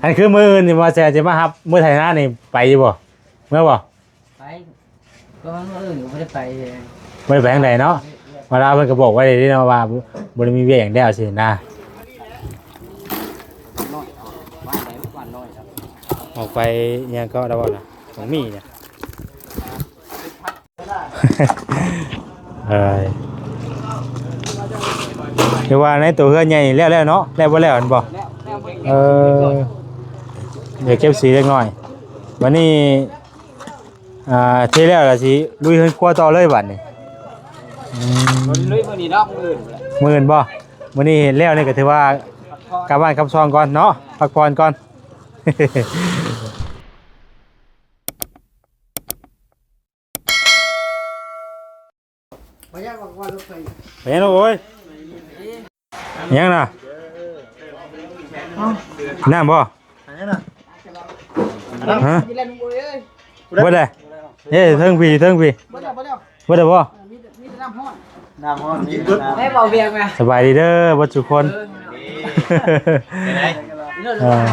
อันคือมือนี่มาแซ่จะมาครับมือไทยหน้านี่ไปอยู่บ่เมื่อบ่ไปก็มื้ออื่นก็ไม่ได้ไปเลยไม่ได้ไปทางใดเนาะมาลาเพิ่นก็บอกไว้เลยนะว่าบ่ได้มีเวียอย่างเดียวสินะออกไปยังก็ได้บ่ล่ะของมีเนี่ยเดี๋ยวว่าในตัวเฮือนใหญ่แล้วเนาะแล้วบ่แล้วอันบ่เดี๋ยวเก็บสีเล็กน้อยวันนี้เทแล้วล่ะสิลุยเฮือนครัวต่อเลยบัดนี้ลุยมื้อนี้เนาะมื้ออื่นบ่มื้อนี้แล้วนี่ก็ถือว่ากลับบ้านกลับช่องก่อนเนาะพักผ่อนก่อนไปยังโอ้ยยังน่ะน้ำบ่ฮะบ่ได้เฮ้ยเทิงพี่บ่ได้บ่น้ำฮ้อนไม่เบาเบียงไงสบายดีเด้อบ่ทุกคน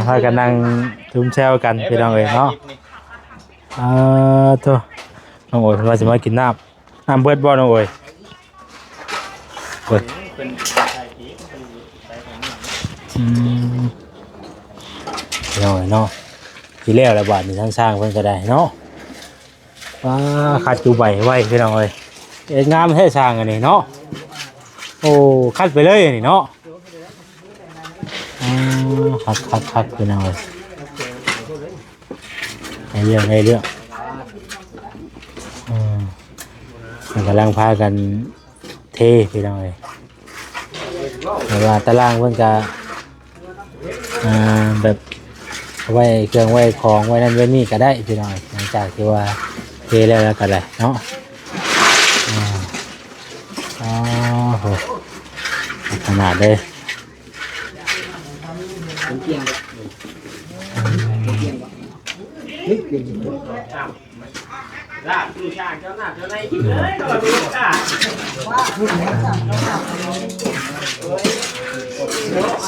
พากันนั่งทุ่มแซวกันพี่น้องเอ้ยเนาะโธ่น้องโอ้ยว่าสิมากินน้ำเบิดบ่น้องโอ้ยเบิดพี่น้องเอ้ยเนาะที่แล้วละบาทนี่ทั้งสร้างเพิ่นก็ได้เนาะคัดจูใบไว้พี่น้องเอ้ยงามแท้สร้างอันนี้เนาะโอ้คัดไปเลยนี่เนาะคัดพี่น้องเอ้ยให้เรื่องมันกำลังพากันเทพี่น้องเอ้ยแต่ว่าตารางเพิ่นก็แบบไว้เครื่องไว้ของไว้นั่นไว้นี่ก็ได้พี่น้องหลังจากที่ว่าเทแล้วก็ได้เนาะโหขนาดเลย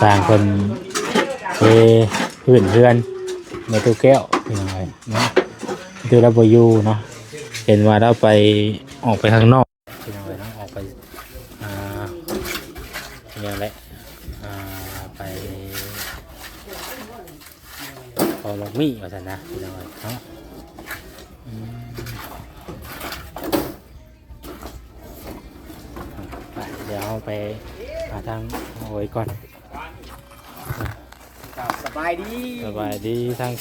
สร้างคนพื้นเรือนในตู้แก้วยังไงเนาะตู้รับอยู่เนาะเห็นว่าเราไปออกไปข้างนอกยังไงเนาะออกไปยังไงไปพอลงมีมาสันนะยังไงเนาะเดี๋ยวไปหาทางโอยก่อนสบายดีทาง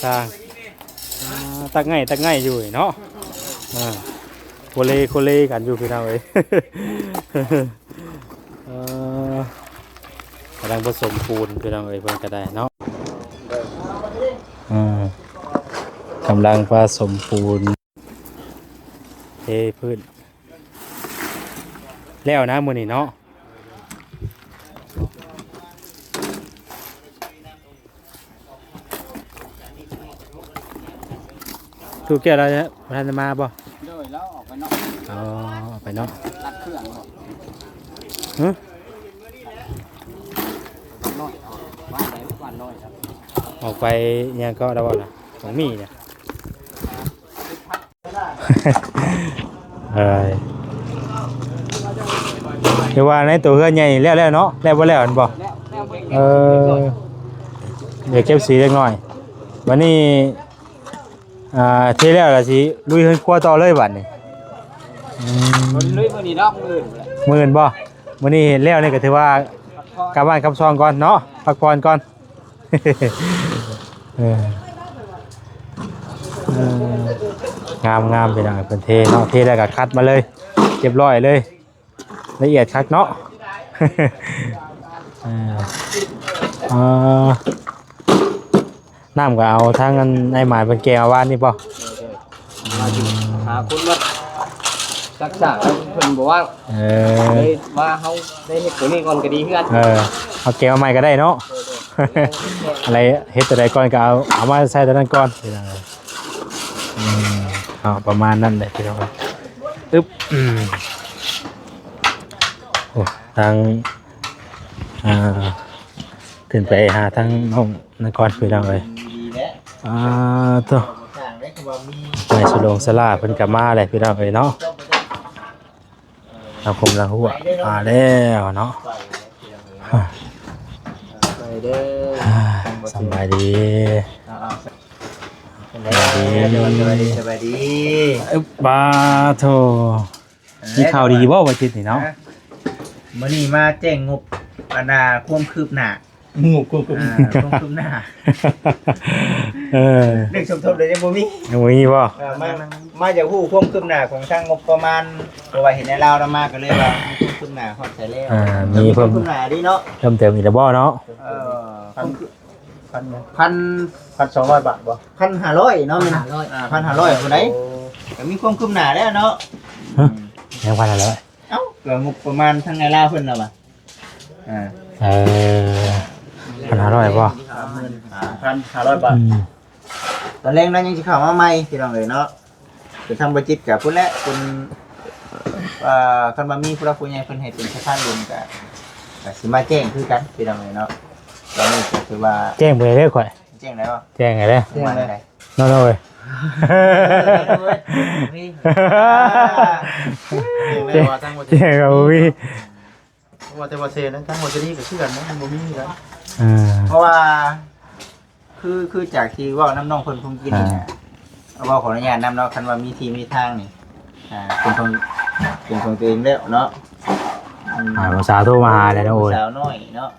ตักง่ายอยู่เนาะโคเลกันอยู่พี่น้องเอ้ยกำลังผสมปูนพี่น้องเอ้ยเพิ่นก็ได้เนาะกำลังผสมปูนเทพื้นแล้วนะมื้อนี้เนาะถูกแก่แล้วเนี่ยพันมาบ่เดินแล้วออกไปนอกออกไปเนาะตัดเครื่องน้อยวันน้อยครับออกไปยังก็ได้บ่ล่ะของมีเนี่ยเดี๋ยวว่าในตัวเฮือนใหญ่แล้วเนาะแล้วบ่แล้วอันบ่เดี๋ยวเก็บสีเล็กน้อยวันนี้เทแล้วล่ะสิลุยเฮือนครัวต่อเลยบัดนี้ลุยมื้อนี้เนาะมื้ออื่นบ่มื้อนี้แล้วนี่ก็ถือว่ากลับบ้านกลับช่องก่อนเนาะพักผ่อนก่อนงามไปหน่อยเป็นเทเนาะเทแล้วก็คัดมาเลยเรียบร้อยเลยละเอียดคัดเนาะน้ำก็เอาทั้งในหมายเป็นแก้วว่านนี่ป่ะหาคุณมาจักษาเพิ่นบอกว่าเลยว่าเขาได้เฮ็ดตัวนี้ก่อนก็ดีเพื่อนเอาแก้วใหม่ก็ได้เนาะอะไรเฮ็ดตัวใดก่อนก็เอามาใส่ตัวนั้นก่อนประมาณนั้นเลยพี่น้องตึ๊บโอ้ทางขึ้นไปหาทางห้องนครพี่น้องเลย แหละ ตัว สร้างได้คือว่ามี ไปสลงสลาเพิ่นก็มาเลยพี่น้องเอ้ยเนาะครับผมละหัวมาแล้วเนาะ ไปเด้อ สบายดี สบายดีสบายดี บาโทมีข่าวดีบ่ว่าจิตนี่เนาะ มื้อนี้มาแจ้งงบอันน่ะความคืบหน้า งูกู ความคืบหน้า เออ เรื่องสมทบเลยยังบ่มี ยังมีบ่ มาจากฮู้ความคืบหน้าของทางงบประมาณเพราะว่าเห็นในลาวมาก็เลยว่ามีความคืบหน้าฮอดใส่แล้ว มี ค เพิ่ วาม ม คืบหน้าดีเนาะ เพิ่มเติมอีกแล้วบ่เนาะ 1,200 บาทบ่1,500เนาะแม่น1,500คนใดก็มีความคืบหน้าแล้วเนาะ ยังพันแล้ว เอ้าก็งบประมาณทางในลาวเพิ่นน่ะว่ะ1,500บ่ 1,500 บาทตอนแรกนั้นยังสิเข้ามาใหม่พี่น้องเอ้ยเนาะคือทางบัจิตกับพุ่นแหละคุณคันบ่มีผู้รักผู้ใหญ่เพิ่นให้เป็นสถานบุญก็สิมาแจ้งคือกันพี่น้องเอ้ยเนาะตอนนี้ก็คือว่า แจ้งไปเด้อข่อย แจ้งได้บ่ แจ้งไงเด้อ แจ้งได้ น้องเว้ยแจ้งกับพี่ ว่าแต่ว่าเซนั้นทั้งหมดจะนี่ก็คือกันนะมันบ่มีกัน เพราะว่าคือจากที่เว้าน้ำน้องเพิ่นคงกินนี่นะเว้าขออนุญาตนำเนาะคันว่ามีที่มีทางนี่เป็นของตัวเองแล้วเนาะ ภาษาโทรมาหาเลยนะโอ้ย สาวน้อยเนาะ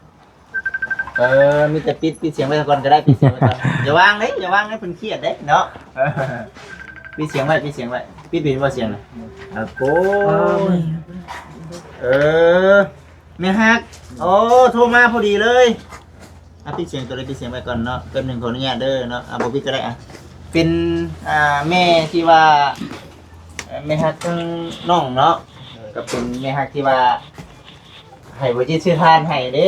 มีแต่ปิดเสียงไว้ก่อนก็ได้ปิดเสียงไว้ก่อนอย่าวางเด้เพิ่นเครียดเด้เนาะปิดเสียงไว้ปิดบ่เสียงน่ะโอ้แม่ฮักโอ้โทรมาพอดีเลยปิดเสียงตัวเลยปิดเสียงไว้ก่อนเนาะแป๊บนึงขออนุญาตเด้อเนาะบ่ปิดก็ได้เป็นแม่ที่ว่าแม่ฮักทั้งน้องเนาะก็เป็นแม่ฮักที่ว่าให้บ่จิตชื่อทานให้เด้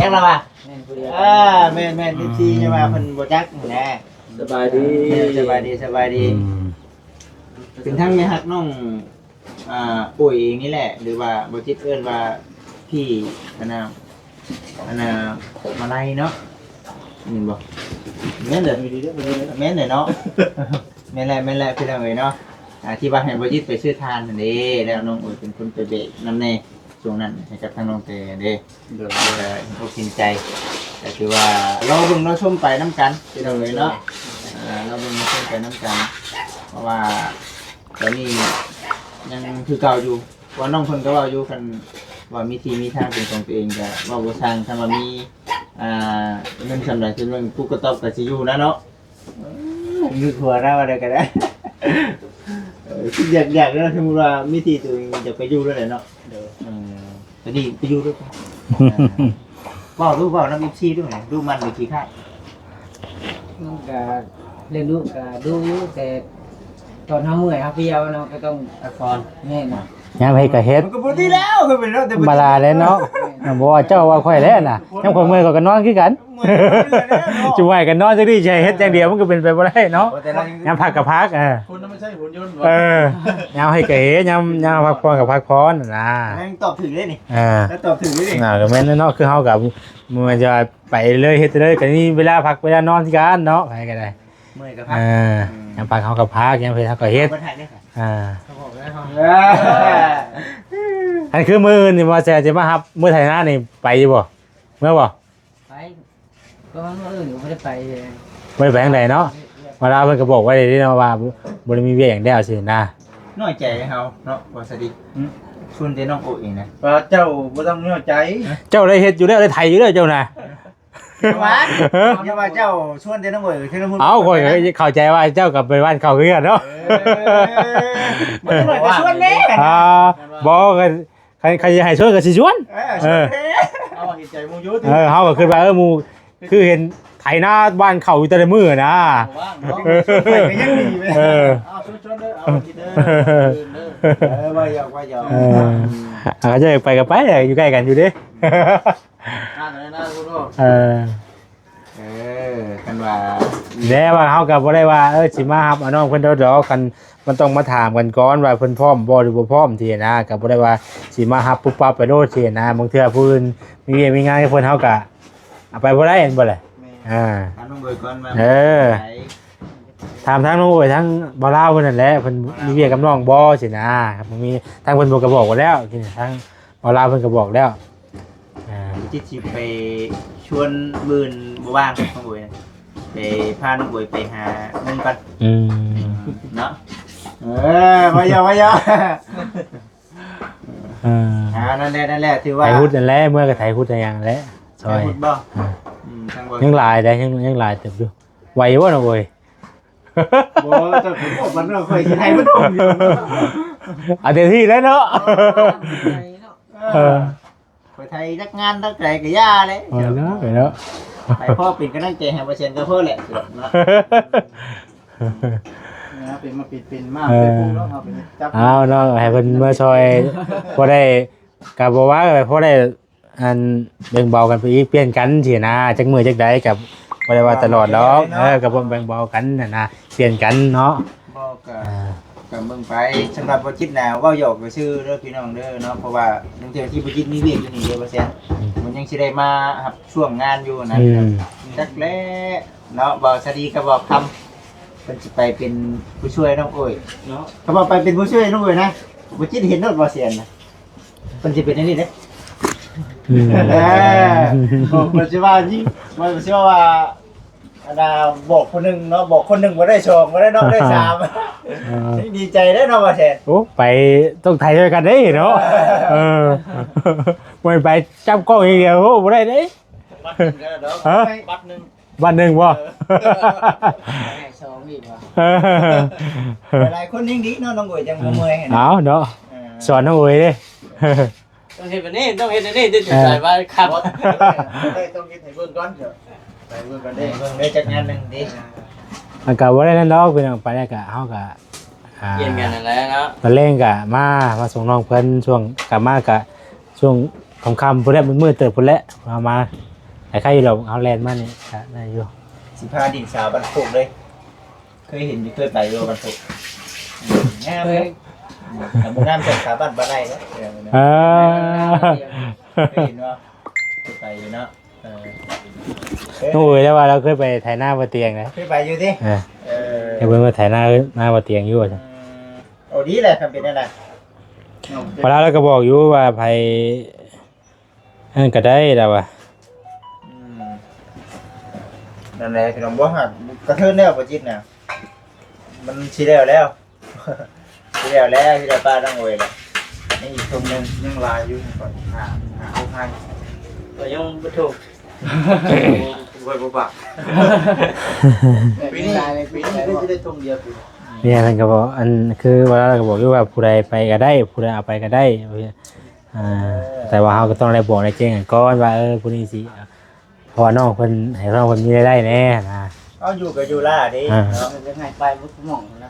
ยังล่ะว่าแม่นที่ใช่มั้ยเพิ่นบ่จักแน่สบายดีเป็นทั้งแม่ฮักน้องป่วยเองนี่แหละหรือว่าบ่จิตเอิ้นว่าพี่อันน่ะมาไล่เนาะเห็นบ่แม่นเด้อแม่นเด้อเนาะแม่นแหละพี่น้องเอ้ยเนาะที่ว่าให้บ่จิตไปซื้อทานนั่นเด้แล้วน้องเอ้ยเป็นคนไปเบะนำแน่ช่วงนั้นให้กับทางน้องเตเด้บ่กินใจแต่คือว่าเราเบิ่งเราชมไปนำกันพี่น้องเอ้ยเนาะเราเบิ่งเราชมไปนำกันเพราะว่าตอนนี้ยังคือเก่าอยู่ว่าน้องเพิ่นก็เว้าอยู่คันว่ามีที่มีทางเป็นของตัวเองก็เว้าบ่ทางคันว่ามีเงินสำหรับที่เรื่องผู้กระตอบก็สิอยู่นะเนาะมีหัวเราอะไรก็ได้อยากแล้วสมมุติว่ามีที่ตัวเองจะไปอยู่ด้วยแหละเนาะตอนนี้ไปอยู่ด้วยเว้าน้ำอีด้วยดูมันหรือขี้ข้า มันก็เรียนรู้ก็ดูอยู่แต่ตอนทำเมื่อยครับพี่เอาเนาะก็ต้อง ละคร แน่นอน ยามให้ก็เฮ็ด มันก็บ่ดีแล้วคือเป็นแล้วแต่ บาลาแล้วเนาะบ่ว่าเจ้าว่าข่อยแล้วน่ะยามข่อยเมื่อยก็นอนคือกันจุ่มไว้กันนอนจังซี่ใช่เฮ็ดอย่างเดียวมันก็เป็นไปบ่ได้เนาะยามพักก็พักคุณนั้นไม่ใช่หุ่นยนต์ ยามให้ก็เฮ็ดยามพักผ่อนก็พักผ่อนน่ะ ยังตอบถึงเลยนี่ แล้ว ตอบถึงเลยนี่ ก็แม่นเนาะคือเฮากับมันจะไปเลยเฮ็ดเลยก็นี่เวลาพักเวลานอนที่กันเนาะไปก็ได้ เมื่อยก็พัก ยามพักเฮาก็พักยามเฮ็ดเฮาก็เฮ็ด บ่ถ่ายได้ค่ะ อันคือมื้อนี่ว่าจะมารับมื้อไทยนานี่ไปอยู่บ่เมื่อบ่ ไปก็มันอื่นก็ไม่ได้ไปเลย บ่ได้ไปทางใดเนาะเวลาเพิ่นก็บอกไว้เนาะว่าบ่ได้มีเวียกหยังแล้วสินะ น้อยใจเฮาเนาะว่าสดีชวนแต่น้องโอเองนะ ว่าเจ้าบ่ต้องน้อยใจ เจ้าได้เฮ็ดอยู่แล้วได้ไถอยู่แล้วเจ้าน่ะ อย่าว่าเจ้าชวนแต่น้องโอคือน้อง เอาข่อยก็เข้าใจว่าเจ้ากลับไปบ้านเขาคือกันเนาะ บ่น้อยก็ชวนแน่ บ่ก็ใครจะให้ช่วยก็สิชวน ชวนแน่ เอาเห็นใจมูยุทธ เฮาก็คิดว่าหมู่คือเห็นไถนาบ้านเขาอยู่แต่ละมื้อนะ ว่างเนาะ ไปก็ยังดีแม่ เอาชวนเด้อเอากินเด้อ ว่าหยอก ก็จะไปก็ไปอยู่ใกล้กันอยู่เด้ นั่นเลยนะคุณพ่อ กันว่า แล้วว่าเฮาก็บ่ได้ว่าสิมารับเอาน้องเพิ่นดอกกันมันต้องมาถามกันก่อนว่าเพิ่นพร้อมบ่หรือบ่พร้อมที่นะก็บ่ได้ว่าสิมารับปุ๊บปั๊บไปโลดที่นะบางเทื่อผู้อื่นมีเวียกมีงานกับเพิ่นเฮาก็เอาไปบ่ได้เห็นบ่ล่ะ แม่ ถามน้องเบิร์ดก่อนว่า เออ ถามทั้งน้องโอ้ยทั้งบ่าวลาวเพิ่นนั่นแหละเพิ่นมีเวียกกับน้องบ่สินะครับมันมีทางเพิ่นบ่ก็บอกไว้แล้วทีนี้ทางบ่าวลาวเพิ่นก็บอกแล้วจิตสิไปชวนบืนบ่ว่างน้องเบิร์ดไปพาน้องเบิร์ดไปหาเงินก่อนเนาะมายอนั่นแหละถือว่าไทยพุทธนั่นแหละเมื่อก็ไทยพุทธอย่างนั้นแหละซอยยังหลายได้ยังหลายเติบอยู่ไหวบ่น้องโอ้ยบ่จะผมมันบ่ค่อยสิให้มันดมอยู่เอาเต็มที่แล้วเนาะไปไทยนักงานนักไกลก็ย่าเลยเนาะไปพ่อเป็นกำลังใจให้บ่เซ็นก็เพิ่นแหละเนาะเป็นมาเป็นมากไปพุ่งเนาะเอาไปจับเอาเนาะให้เพิ่นมาซอยบ่ได้ก็บ่ว่าก็บ่ได้อันแบ่งเบากันไปอีกเปลี่ยนกันสินะจักมื้อจักใดกับบ่ได้ว่าตลอดหรอกก็บ่แบ่งเบากันน่ะนะเปลี่ยนกันเนาะบ่ก็เบิ่งไปสำหรับบ่จิตน่ะเว้าหยอกก็ซื่อเด้อพี่น้องเด้อเนาะเพราะว่าบางเทื่อที่บ่จิตมีเวียกอยู่นี่เด้อบ่แซ่นมันยังสิได้มารับช่วงงานอยู่นะจักแลเนาะบ่สวัสดีก็บอกคำเพิ่นสิไปเป็นผู้ช่วยน้องโอ้ยเนาะเขาบอกไปเป็นผู้ช่วยน้องโอ้ยนะบ่จิตเห็นรถบ่แซ่นนะเพิ่นสิเป็นอันนี้เด้มันจะว่ายิ่งมันจะว่าบอกคนหนึ่งเนาะบอกคนหนึ่งมาได้ชมมาได้นอกได้สามดีใจได้นอกมาแทนโอ้ไปต้องไทยด้วยกันได้เนาะไม่ไปจับกล้องอีกเดียวโอ้ไม่ได้เด้บัตรหนึ่งบ้านหนึ่งวะหลายคนยิ่งดีเนาะน้องโวยจังเมื่อยเอาเนาะสอนน้องโวยดิต้องเห็นแบบนี้ต้องเห็นแบบนี้จะจุดใจว่าขับต้องเห็นให้เบิ่งก่อนเถอะไปเบิ่งกันได้เบิ่งได้จัดงานหนึ่งดิมันก็บ่ได้นั่นดอกเป็นไปได้ก็เฮาก็เย็นกันนั่นแหละเนาะตอนแรกก็มาส่งน้องเพิ่นช่วงกลับมาก็ช่วงค่ำๆพุ่นแหละมืดๆเติบพุ่นแหละมาไอ้ใครอยู่ดอกเฮาแลนด์มานี่ก็ได้อยู่สิพาดินสาวบรรทุกเลยเคยเห็นอยู่เคยไปอยู่บรรทุกงามเลยบุญงามจากสถาบันบ้านไร่เนาะเคยเห็นว่าไปอยู่เนาะโอ้ยแล้วว่าเราเคยไปถ่ายหน้าบนเตียงนะเคยไปอยู่ดิเคยไปถ่ายหน้าบนเตียงอยู่จ้ะโอ้ดีแหละทำเป็นนั่นแหละพอแล้วเราก็บอกอยู่ว่าไปก็ได้แล้วว่ะนั่นแหละพี่น้องบ่หัดกระเทือนแล้วบ่จิตน่ะมันสิแล้วที่เราป้าต้องเวล่ะนี่อีกตรงนึงยังลายอยู่ก่อนหาพันก็ยังไม่ถูกไว้ปากปีนี้จะได้ตรงเดียวเนี่ยท่านก็บอกอันคือว่าเราก็บอกอยู่ว่าผู้ใดไปก็ได้ผู้ใดเอาไปก็ได้แต่ว่าเราก็ต้องได้บอกในแจ้งก่อนว่าผู้นี้สิพอน้องคนให้น้องคนมีได้แน่นะเอาอยู่กับอยู่ล่าดิเนาะจะให้ไปมุกหม่องนะ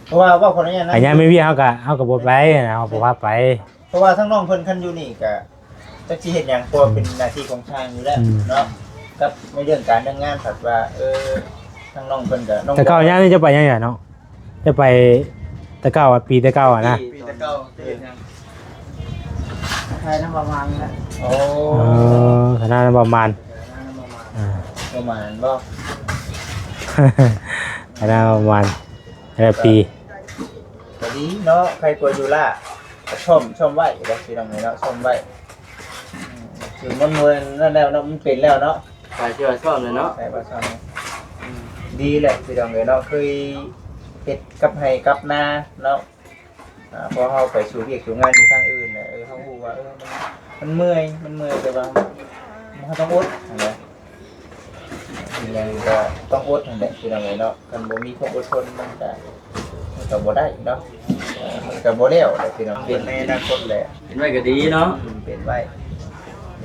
เพราะว่าคนนี้นะไอ้ยังไม่วิ่งเขากับบทไปนะเขาบอกว่าไปเพราะว่าทั้งน้องเพิ่นคันอยู่นี่ก็จะสิเฮ็ดหยังตัวเป็นหน้าที่ของช่างอยู่แล้วเนาะกับในเรื่องการเรื่องงานถัดว่าทั้งน้องเพิ่นก็น้องแต่เก้าย่างนี่จะไปยังไงเนาะจะไปตะเก้าปีตะเก้านะปีตะเก้าเฮ็ดหยังใช่น้ำประมาณนี้โอ้คณะน้ำประมาณบ่คณะประมาณปีก็ดีเนาะใครกลัวอยู่ล่ะชมไว้เด้อพี่น้องเนาะชมไว้คือมันมวยนั่นแล้วเนาะมันเป็นแล้วเนาะไปเชื่อชอบเลยเนาะใช่บ่ชอบดีแหละพี่น้องเนาะเคยเฮ็ดกับให้กับนาเนาะพอเฮาไปสู่เวียกสู่งานอยู่ทางอื่นน่ะเฮาฮู้ว่ามันเมื่อยแต่ว่ามันต้องอดนะยังก็ต้องอดนั่นแหละพี่น้องเนาะคันบ่มีความอดทนมันก็บ่ได้เนาะมันก็บ่แล้วพี่น้องเป็นในอนาคตแหละเป็นไว้ก็ดีเนาะเป็นไว้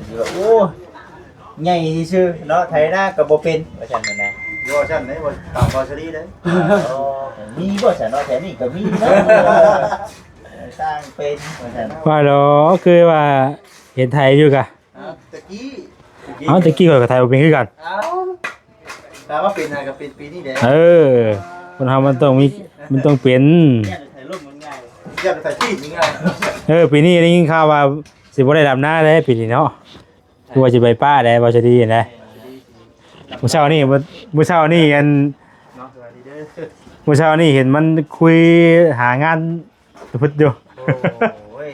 คือว่าโอ้ใหญ่ซื่อเนาะไถนาก็บ่เป็นว่าซั่นน่ะนะบ่ซั่นได้บ่ตามบ่ซะดีเด้อ๋อมีบ่ซั่นเนาะแถวนี้ก็มีเนาะสร้างเป็นว่าซั่นว่าดอกคือว่าเห็นไทยอยู่กะตะกี้ตะกี้ก็ไทยบ่เป็นคือกันแต่ว่าเป็นก็เป็นปีนี้แหละคนเฮามันต้องเป็นถ่ายรูปมันง่ายแค่ถ่ายที่ง่ายปีนี้ได้ยินข่าวว่าสิบ่ได้ดำนาเลยปีนี้เนาะคือว่าสิไปป้าได้บ่สิดีนะ มื้อเช้านี่มื้อเช้านี่อัน เนาะสวัสดีเด้อ มื้อเช้านี่เห็นมันคุยหางานพุดอยู่ โอ้ย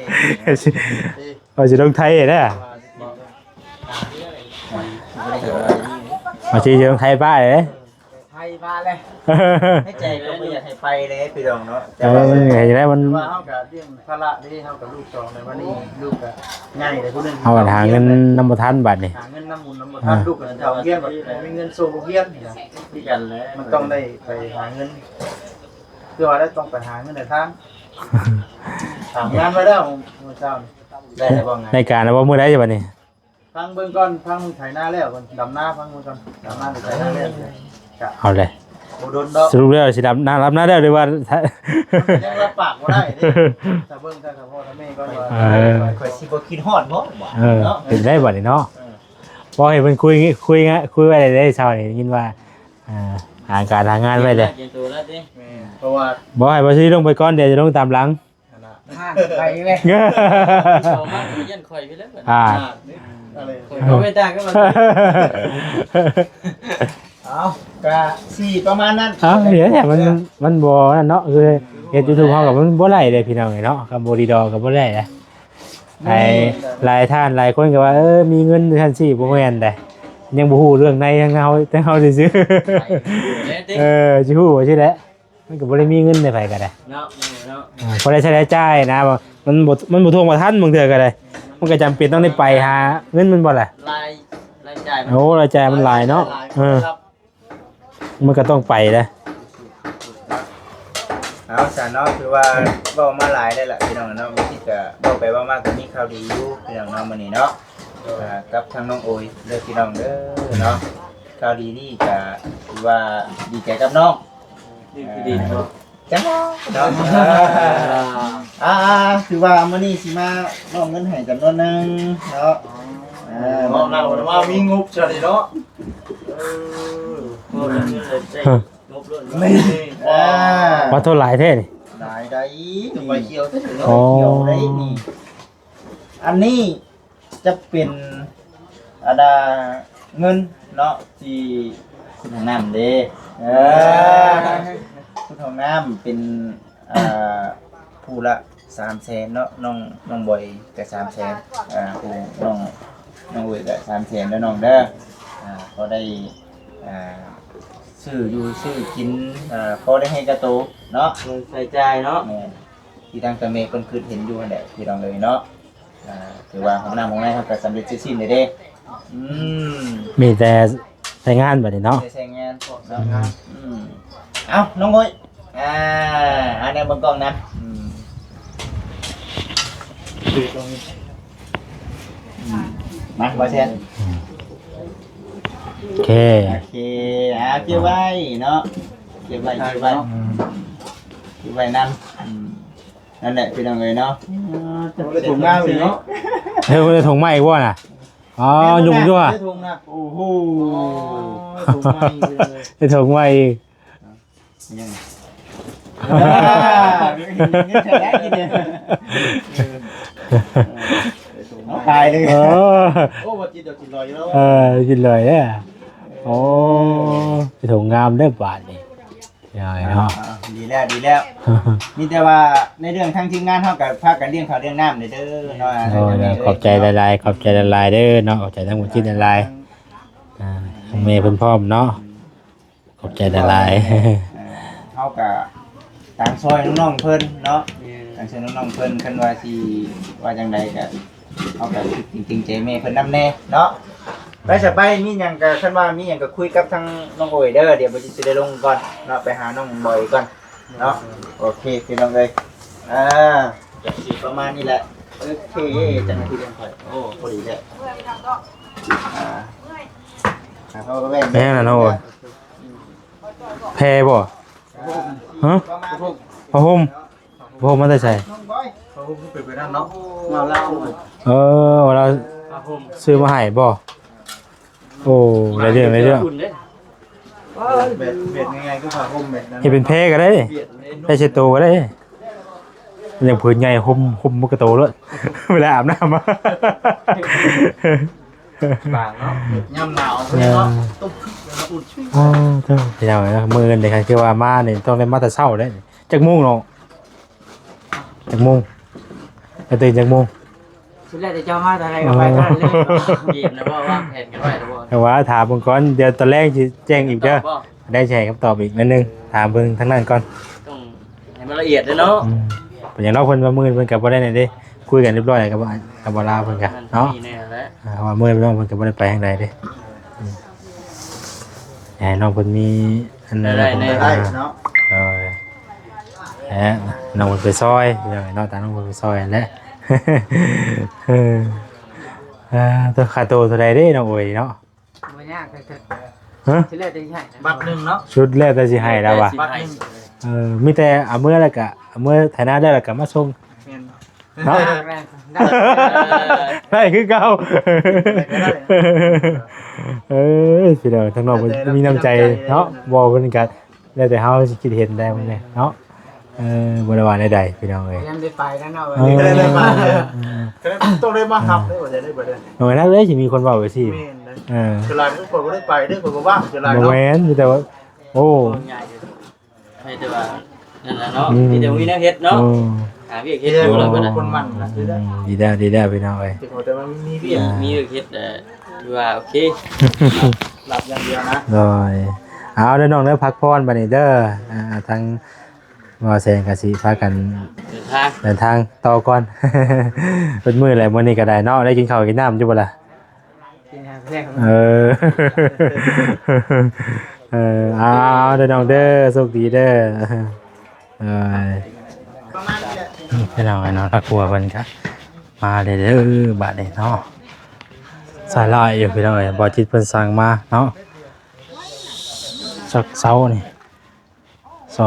ว่าสิลงไทยเด้อมาสิลงไทยป้าเด้ ไทยมาเลย ให้ใจก็ไม่อยากให้ไปเลยพี่น้องเนาะ แต่ว่ามันเห็นได้มัน ว่าเฮาก็เลี้ยงภาระนี่เฮากับลูก2ในวันนี้ลูกก็ง่ายเลยผู้นึง เอาหาเงินนำบ่ทันบัดนี่ หาเงินน้ำมูลน้ำบ่ทันลูกก็เฒ่าเฮียนแบบมีเงินส่งโรงเรียนนี่นะ พี่กันเลย มันต้องได้ไปหาเงินเพื่อว่าได้ต้องไปหาเงินในทางถามงานไว้แล้วมื้อเช้านี่ ได้แต่บ่ไง ในการนะว่ามื้อใดจะบัดนี้ ฟังเบิ่งก่อนฟังมึงไถนาแล้วก่อนดำนาฟังเบิ่งก่อนดำนาหรือไถนาแล้วกะ เอาเลย บ่โดนดอก สรุปแล้วสิรับหน้าได้หรือว่า ยังรับปากบ่ได้เด้ถ้าเบิ่งถ้าพ่อถ้าแม่ก่อนว่า ข่อยสิบ่คิดฮอดบ่ เออเป็นได้บัดนี้เนาะบ่ให้เพิ่นคุยไว้ได้เช้านี่ยินว่าหาการหางานไว้เลย เตรียมตัวแล้วดิ แม่เพราะว่า บ่ให้บ่สิลงไปก่อนเดี๋ยวจะลงตามหลัง ห้างไปเลย เอามาเย็นข่อยไปแล้ว อ่า อะไร เขาไม่ต่างกันเอาก็สี่ประมาณนั้น เอ้าเดี๋ยวเนี่ยมันบ่นั่นเนาะคือเฮ็ด YouTube เฮากับมันบ่ไล่เลยพี่น้องเนาะกับบ่ดีดอกับบ่ได้เด้หลายท่านหลายคนก็ว่ามีเงินท่านสิบ่แม่นเด้ยังบ่ฮู้เรื่องในยังเฮาแต่เฮาซื่อๆสิฮู้ว่าสิแหละมันก็บ่ได้มีเงินได้ไผก็ได้ เนาะเนาะ พอได้ใช้ได้จ่ายนะมันบ่ทวงบ่ทันบางเทื่อก็ได้มันก็จำเป็นต้องได้ไปหาเงินมันบ่ล่ะ รายจ่าย โอ้รายจ่ายมันหลายเนาะมันก็ต้องไปนะ เอาสารเนาะคือว่าเว้ามาหลายได้ละพี่น้องเนาะมีที่จะเว้าไปเว้ามากก็มีข่าวดีอยู่พี่น้องเนาะมื้อนี้เนาะกับทางน้องโอยเด้อพี่น้องเด้อเนาะข่าวดีนี่ก็คือว่าดีใจกับน้องดีเนาะจังเนาะคือว่ามื้อนี้สิมามอบเงินให้จำนวนหนึงเนาะมองหน้าว่ามีงบจัดเนาะว่าเท่าหลายแท้นี่ หลายได้ใบเขียวซะถึง อ๋อ เขียวได้นี่อันนี้จะเป็นอาดาเงินเนาะที่คุณของน้ำเด้คุณของน้ำเป็นผู้ละ300,000เนาะน้องบอยก็300,000ผู้น้องเวยก็300,000แล้วน้องเด้อพอได้ซื้ออยู่ซื้อกินพอได้ให้กระโตเนาะเงินใส่ใจเนาะที่ทางตะเมฆเพิ่นคือเห็นอยู่นั่นแหละพี่น้องเลยเนาะถือว่าของน้ำของนายเขาก็สำเร็จสิ้นเลยเด้มีแต่ใช้งานบัดนี้เนาะ ใช้งานเนาะเอ้าน้องโอยอันนี้เบิ่งกล้องนะมาบ่แซ่นโอเคเก็บไว้เนาะเก็บไว้นั่นนั่นแหละพี่น้องเลยเนาะถุงงามเนาะ เฮ้ยได้ถุงใหม่บ่น่ะอ๋อยุ่งอยู่อ่ะ ถุงนะโอ้โห ได้ถุงใหม่อีก ยังตายเลยโอ้บ่จิตเดี๋ยวกินลอยแล้วกินเลยเนี่ยโอ้ได้ถุงงามได้บาทนี่ใช่เนาะดีแล้วนี่แต่ว่าในเรื่องทางทีมงานเท่ากับภาคการเลี้ยงข้าวเลี้ยงน้ำเด้อเนาะขอบใจหลายๆขอบใจหลายๆเด้อเนาะขอบใจทั้งหมดที่หลายๆเมย์เพิ่นพร้อมเนาะขอบใจหลายเท่ากับตามซอยน้องๆเพิ่นเนาะตามซอยน้องๆเพิ่นคันว่าสิว่าจังไดก็เท่ากับจริงๆใจแม่เพิ่นนำแน่เนาะไปสบายมีหยังก็คันว่ามีหยังก็คุยกับทางน้องโอยเด้อเดี๋ยวบ่สิได้ลงก่อนเนาะไปหาน้องบอยก่อนเนาะโอเคพี่น้องเอ้ยจะสิประมาณนี้แหละโอเคจังได๋ที่เรียนค่อยโอ้พอดีแล้วเขาก็แม่น แม่น่ะเนาะแพบ่ฮะพะห่มมาได้ใส่ เขาไปนั่นเนาะ เล่า เราซื้อมาให้บ่โอ้ได้เรื่องเบ็ดยังไงก็ผ่าห่มเบ็ดนั้น เฮ็ดเป็นแพก็ได้ได้เช็ดตัวก็ได้อย่างผืนใหญ่ห่มมันก็โตแล้วเวลาอาบน้ำ บางเนาะย่ำหนาวเนาะตุ๊บแล้วอุ่นชุ่ย อ๋อเจ้าพี่น้องเนาะมื้อนี้ครับคือว่ามานี่ต้องได้มาแต่เช้าเด้จักโมงเนาะจักโมงไปตื่นจักโมง สุดแล้วแต่เจ้ามาแต่อะไรก็ไปกันเลย ยีบนะว่าแผนกันไว้นะว่า แต่ว่าถามเพิ่นก่อนเดี๋ยวตอนแรกสิแจ้งอีกเด้อได้แชร์คำตอบอีกนิดนึงถามเพิ่นทั้งนั้นก่อน ต้องให้มันละเอียดเลยเนาะ เป็นอย่างเนาะเพิ่นว่ามื้อเพิ่นก็บ่ได้นั่นเด้คุยกันเรียบร้อยกับบ่ลาเพิ่นก็เนาะ นี่แน่แล้ว ว่ามื้อน้องเพิ่นก็บ่ได้ไปทางใดเด้ให้น้องเพิ่นมีอันนั้น ได้เนาะ น้องเพิ่นไปซอยเดี๋ยวให้น้องตาน้องเพิ่นไปซอยนั่นแหละตัวค่าโตเท่าใดเด้น้องโอ้ยเนาะ ไม่ยากเลยเถอะ ฮะ สุดแล้วแต่ใช่ บัตรหนึ่งเนาะ ชุดแรกแต่สิให้แล้วว่ะ บัตรหนึ่ง มีแต่เอามื้อแล้วก็เอามื้อไถนาได้แล้วก็มาส่ง เนาะ ได้คือเก่าพี่น้องทั้งน้องเพิ่นมีน้ำใจเนาะบ่เพิ่นก็แล้วแต่เฮาสิคิดเห็นได้มันแหละเนาะบ่ได้ว่าใดๆพี่น้องเอ้ย ยังได้ไปแล้วเนาะ ได้มาต้องได้มาหับได้บ่ได้บ่ได้ น้อยนักเลยสิมีคนเว้าไว้สิ แม่นเลย เออ เวลาทุกคนก็ได้ไปได้คนก็ว่างเวลา บ่ เนาะ แม่นมีแต่ว่าโอ้ ง่ายให้แต่ว่านั่นแหละเนาะมีแต่มีแนวเฮ็ดเนาะหาวิธีเฮ็ดอยู่แล้วก็ได้ คนมันนะคือได้ ดีแล้วพี่น้องเอ้ย แต่มันมีเบี้ย มีเฮ็ดถือว่าโอเค หลับอย่างเดียวนะ โดยเอาเด้อน้องเด้อพักผ่อนบัดนี้เด้อทั้งว่าแซงก็สิพากัน เดินทาง ต่อก่อน เป็นมื้ออะไรมื้อนี้ก็ได้เนาะได้กินข้าวกินน้ำอยู่บ่ล่ะ กินแรก เออ เอาเด้อน้องเด้อโชคดีเด้อประมาณนี้แหละ พี่น้องไอ้น้องตะกัวเพิ่นครับมาเด้อเด้อบาดนี้เนาะสายลายอยู่พี่น้องเอ้ยบ่จิตเพิ่นสั่งมาเนาะสักเสานี่19 เส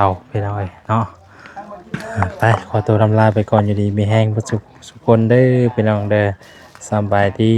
าพี่น้องเอ้ยเนาะไปขอตัวทำลาไปก่อนอยู่ดีมีแห้งประสุกสุกคนเด้อพี่น้องเด้อสำบายดี